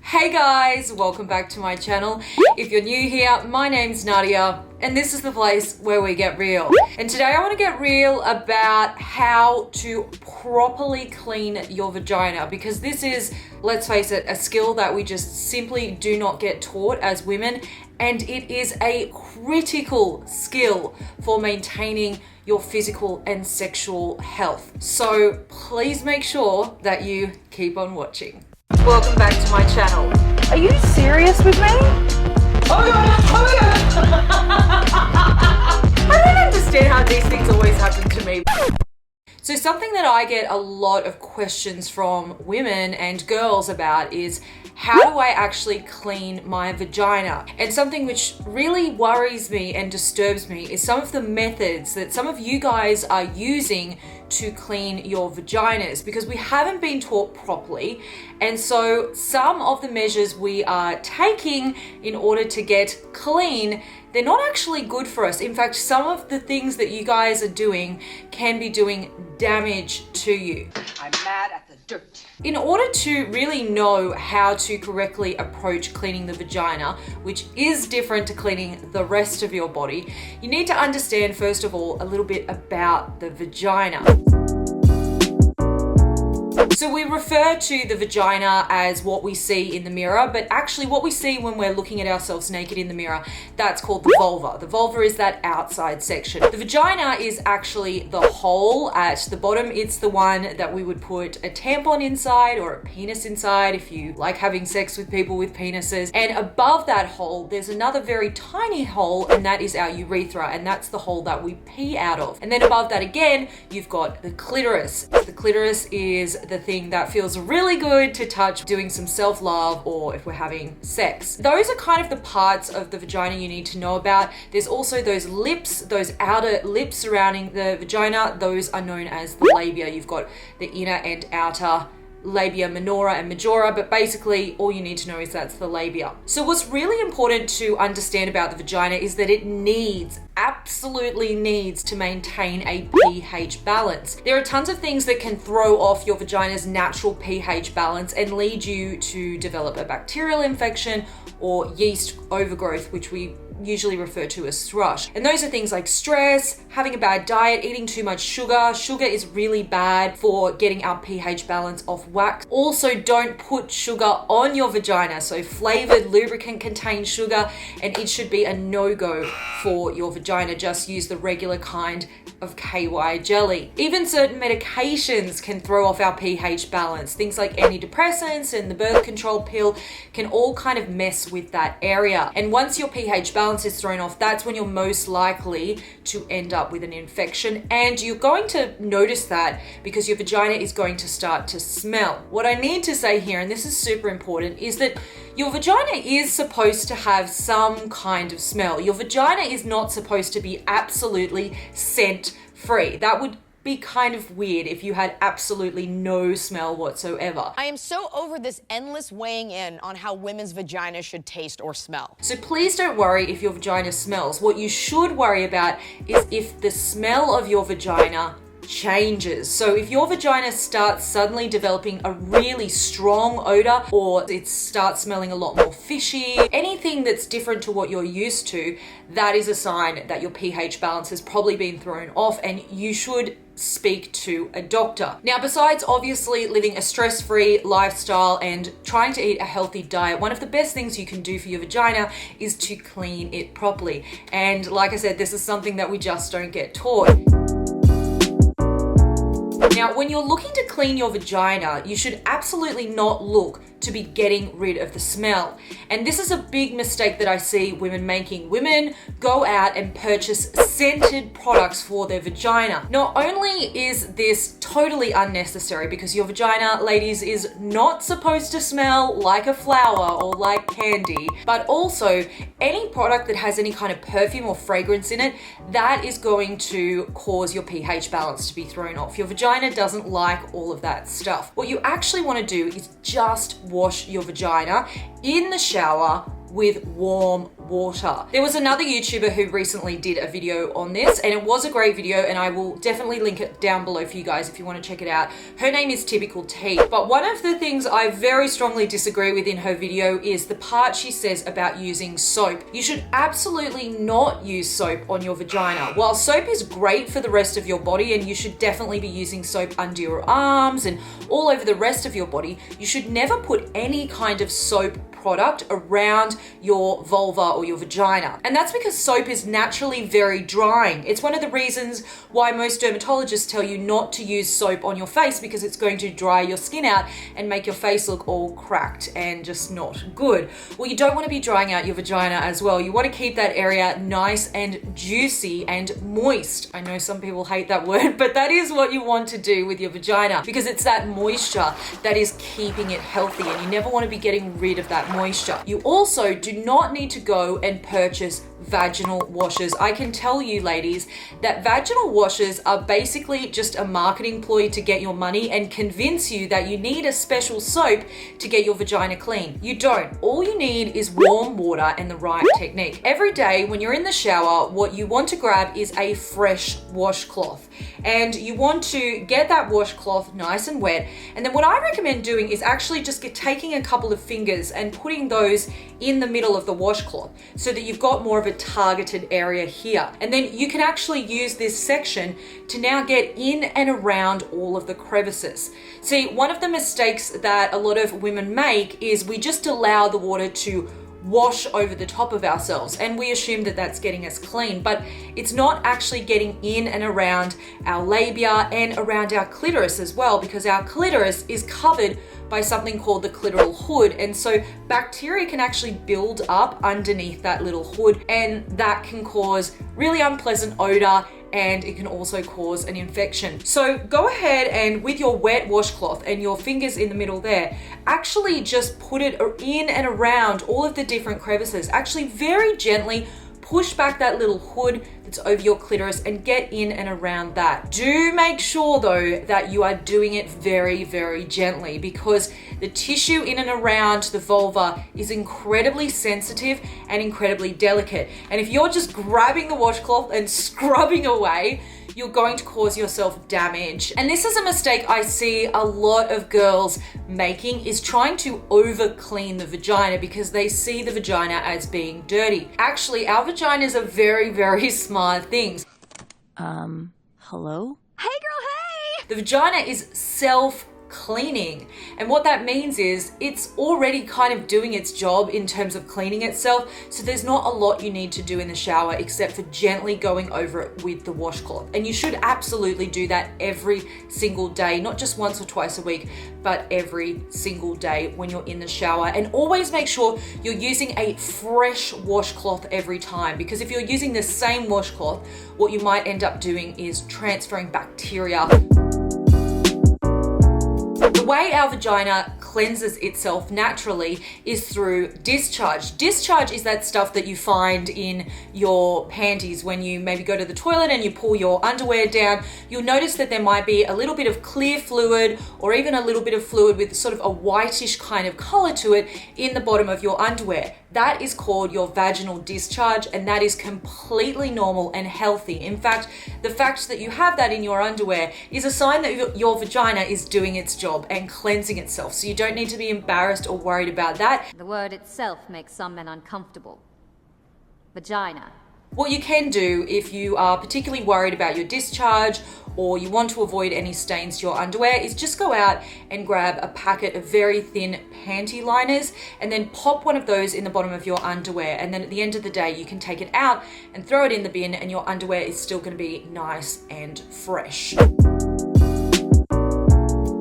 Hey guys, welcome back to my channel. If you're new here, my name's Nadia and this is the place where we get real. And today I want to get real about how to properly clean your vagina, because this is, let's face it, a skill that we just simply do not get taught as women, and it is a critical skill for maintaining your physical and sexual health. So please make sure that you keep on watching. Welcome back to my channel. Are you serious with me? Oh my god! Oh my god! I don't understand how these things always happen to me. So something that I get a lot of questions from women and girls about is, how do I actually clean my vagina? And something which really worries me and disturbs me is some of the methods that some of you guys are using to clean your vaginas, because we haven't been taught properly. And so some of the measures we are taking in order to get clean, they're not actually good for us. In fact, some of the things that you guys are doing can be doing damage to you. I'm mad at the dirt. In order to really know how to correctly approach cleaning the vagina, which is different to cleaning the rest of your body, you need to understand, first of all, a little bit about the vagina. So we refer to the vagina as what we see in the mirror, but actually what we see when we're looking at ourselves naked in the mirror, that's called the vulva. The vulva is that outside section. The vagina is actually the hole at the bottom. It's the one that we would put a tampon inside or a penis inside if you like having sex with people with penises. And above that hole, there's another very tiny hole, and that is our urethra, and that's the hole that we pee out of. And then above that again, you've got the clitoris. The clitoris is the thing that feels really good to touch doing some self-love or if we're having sex. Those are kind of the parts of the vagina you need to know about. There's also those lips, those outer lips surrounding the vagina. Those are known as the labia. You've got the inner and outer labia minora and majora, but basically all you need to know is that's the labia. So what's really important to understand about the vagina is that it absolutely needs to maintain a pH balance. There are tons of things that can throw off your vagina's natural pH balance and lead you to develop a bacterial infection or yeast overgrowth, which we usually refer to as thrush. And those are things like stress, having a bad diet, eating too much sugar. Sugar is really bad for getting our pH balance off whack. Also, don't put sugar on your vagina. So flavored lubricant contains sugar, and it should be a no-go for your vagina. Just use the regular kind of KY jelly. Even certain medications can throw off our pH balance. Things like antidepressants and the birth control pill can all kind of mess with that area. And once your pH balance is thrown off, that's when you're most likely to end up with an infection. And you're going to notice that because your vagina is going to start to smell. What I need to say here, and this is super important, is that your vagina is supposed to have some kind of smell. Your vagina is not supposed to be absolutely scent free. That would be kind of weird if you had absolutely no smell whatsoever. I am so over this endless weighing in on how women's vaginas should taste or smell. So please don't worry if your vagina smells. What you should worry about is if the smell of your vagina changes. So if your vagina starts suddenly developing a really strong odor, or it starts smelling a lot more fishy, anything that's different to what you're used to, that is a sign that your pH balance has probably been thrown off and you should speak to a doctor. Now, besides obviously living a stress-free lifestyle and trying to eat a healthy diet, one of the best things you can do for your vagina is to clean it properly. And like I said, this is something that we just don't get taught. Now, when you're looking to clean your vagina, you should absolutely not look to be getting rid of the smell. And this is a big mistake that I see women making. Women go out and purchase scented products for their vagina. Not only is this totally unnecessary, because your vagina, ladies, is not supposed to smell like a flower or like candy, but also any product that has any kind of perfume or fragrance in it, that is going to cause your pH balance to be thrown off. Your vagina doesn't like all of that stuff. What you actually want to do is just wash your vagina in the shower with warm water. There was another YouTuber who recently did a video on this, and it was a great video, and I will definitely link it down below for you guys if you want to check it out. Her name is Typical T. But one of the things I very strongly disagree with in her video is the part she says about using soap. You should absolutely not use soap on your vagina. While soap is great for the rest of your body, and you should definitely be using soap under your arms and all over the rest of your body, you should never put any kind of soap product around your vulva or your vagina. And that's because soap is naturally very drying. It's one of the reasons why most dermatologists tell you not to use soap on your face, because it's going to dry your skin out and make your face look all cracked and just not good. Well, you don't want to be drying out your vagina as well. You want to keep that area nice and juicy and moist. I know some people hate that word, but that is what you want to do with your vagina, because it's that moisture that is keeping it healthy, and you never want to be getting rid of that moisture. You also do not need to go and purchase vaginal washes. I can tell you, ladies, that vaginal washes are basically just a marketing ploy to get your money and convince you that you need a special soap to get your vagina clean. You don't. All you need is warm water and the right technique. Every day when you're in the shower, what you want to grab is a fresh washcloth, and you want to get that washcloth nice and wet. And then what I recommend doing is actually just taking a couple of fingers and putting those in the middle of the washcloth so that you've got more of a targeted area here. And then you can actually use this section to now get in and around all of the crevices. See, one of the mistakes that a lot of women make is we just allow the water to wash over the top of ourselves, and we assume that that's getting us clean, but it's not actually getting in and around our labia and around our clitoris as well, because our clitoris is covered by something called the clitoral hood, and so bacteria can actually build up underneath that little hood, and that can cause really unpleasant odor, and it can also cause an infection. So go ahead and with your wet washcloth and your fingers in the middle there, actually just put it in and around all of the different crevices. Actually very gently push back that little hood that's over your clitoris and get in and around that. Do make sure though that you are doing it very, very gently, because the tissue in and around the vulva is incredibly sensitive and incredibly delicate. And if you're just grabbing the washcloth and scrubbing away, you're going to cause yourself damage. And this is a mistake I see a lot of girls making, is trying to over clean the vagina because they see the vagina as being dirty. Actually, our vaginas are very, very smart things. Hello? Hey, girl, hey! The vagina is self-cleaning. And what that means is it's already kind of doing its job in terms of cleaning itself. So there's not a lot you need to do in the shower except for gently going over it with the washcloth. And you should absolutely do that every single day, not just once or twice a week, but every single day when you're in the shower. And always make sure you're using a fresh washcloth every time, because if you're using the same washcloth, what you might end up doing is transferring bacteria. The way our vagina cleanses itself naturally is through discharge. Discharge is that stuff that you find in your panties when you maybe go to the toilet and you pull your underwear down. You'll notice that there might be a little bit of clear fluid, or even a little bit of fluid with sort of a whitish kind of color to it in the bottom of your underwear. That is called your vaginal discharge, and that is completely normal and healthy. In fact, the fact that you have that in your underwear is a sign that your vagina is doing its job and cleansing itself. So you don't need to be embarrassed or worried about that. The word itself makes some men uncomfortable. Vagina. What you can do if you are particularly worried about your discharge or you want to avoid any stains to your underwear is just go out and grab a packet of very thin panty liners and then pop one of those in the bottom of your underwear. And then at the end of the day, you can take it out and throw it in the bin, and your underwear is still going to be nice and fresh.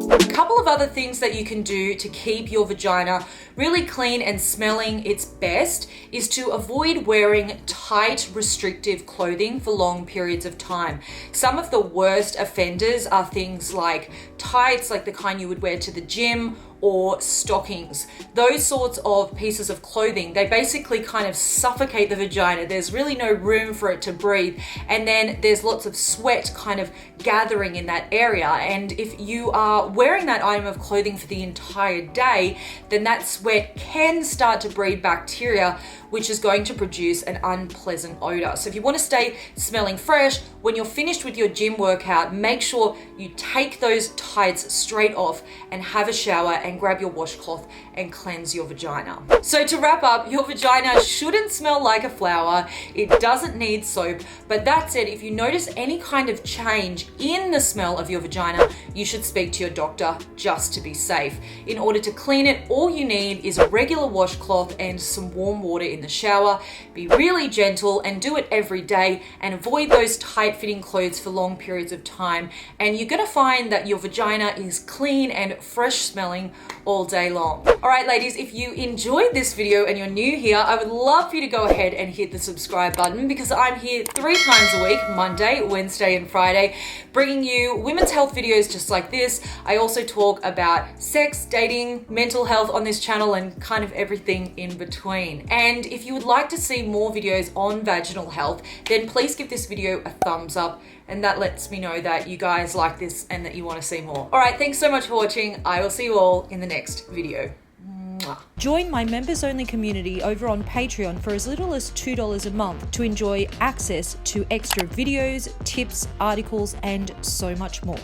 A couple of other things that you can do to keep your vagina really clean and smelling its best is to avoid wearing tight, restrictive clothing for long periods of time. Some of the worst offenders are things like tights, like the kind you would wear to the gym, or stockings. Those sorts of pieces of clothing, they basically kind of suffocate the vagina. There's really no room for it to breathe, and then there's lots of sweat kind of gathering in that area. And if you are wearing that item of clothing for the entire day, then that sweat can start to breed bacteria, which is going to produce an unpleasant odor. So if you want to stay smelling fresh, when you're finished with your gym workout, make sure you take those tights straight off and have a shower and grab your washcloth and cleanse your vagina. So to wrap up, your vagina shouldn't smell like a flower. It doesn't need soap. But that said, if you notice any kind of change in the smell of your vagina, you should speak to your doctor just to be safe. In order to clean it, all you need is a regular washcloth and some warm water in the shower. Be really gentle and do it every day, and avoid those tight-fitting clothes for long periods of time. And you're gonna find that your vagina is clean and fresh smelling all day long. All right, ladies, if you enjoyed this video and you're new here, I would love for you to go ahead and hit the subscribe button, because I'm here 3 times a week, Monday, Wednesday, and Friday, bringing you women's health videos just like this. I also talk about sex, dating, mental health on this channel, and kind of everything in between. And if you would like to see more videos on vaginal health, then please give this video a thumbs up, and that lets me know that you guys like this and that you want to see more. All right, thanks so much for watching. I will see you all in the next video. Join my members-only community over on Patreon for as little as $2 a month to enjoy access to extra videos, tips, articles, and so much more.